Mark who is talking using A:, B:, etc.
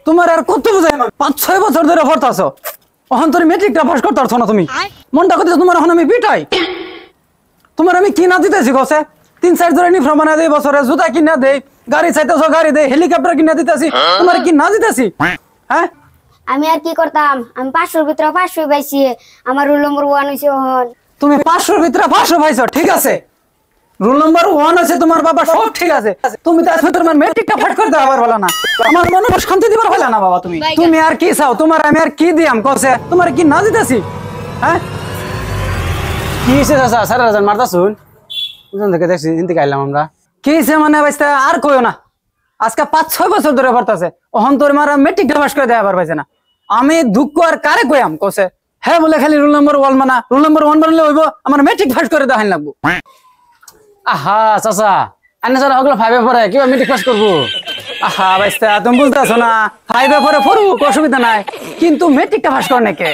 A: তোমার আর কত বুঝাই 5-6 বছর ধরে পড়তাছো এখন তোর মেট্রিকটা পাস করতে পারছো না তুমি মনটা করতেছো তোমার এখন আমি পিটাই তোমার আমি কি না দিতেছি কসে 3-4 জোড়া ইউনিফর্ম বানা দেই বছরে জুতা কিনা দেই গাড়ি চাইতেছো গাড়ি দেই হেলিকপ্টার কিনা দিতেছি তোমার কি না দিতেছি হ্যাঁ
B: আমি আর কি করতাম আমি 500 ভিতরে 500 পাইছি আমার রোল নম্বর 1 হইছে হন
A: তুমি 500 ভিতরে 500 পাইছো ঠিক আছে রোল নাম্বার 1 আছে তোমার বাবা সব ঠিক আছে তুমি তো আজকে তোমার মেট্রিকটা ফাট করে দেওয়ার বলা না আমার মনে শান্তি দিবার হলা না বাবা তুমি আর কি চাও তোমার আমি আর কি দিয়াম কসে তোমার কি না দিতেছি হ্যাঁ কি হইছে চাচা সারা রাজান মারতা শুন বুঝুন দেখে দেখছি ইনতে গাইলাম আমরা কি হইছে মানে বাইস্তা আর কইও না আজকে 5-6 বছর ধরে পড়তাছে ওহন তোর মারা মেট্রিকটা পাস করে দেওয়ার পাইছে না আমি দুঃখ আর কারে কইয়াম কসে হ্যাঁ বলে খালি রোল নাম্বার 1 মানা রোল নাম্বার 1 বানালে হইব আমার মেট্রিক পাস করে দেওয়া লাগবো আহা চাচা আনে স্যার ওগুলো 5 এ পড়ে কিভাবে মেট্রিক পাস করবো আহা বাইস্তা তুমি বুঝতেছো না 5 এ পড়ে পড়ুক অসুবিধা নাই কিন্তু মেট্রিকটা পাস করে নাকি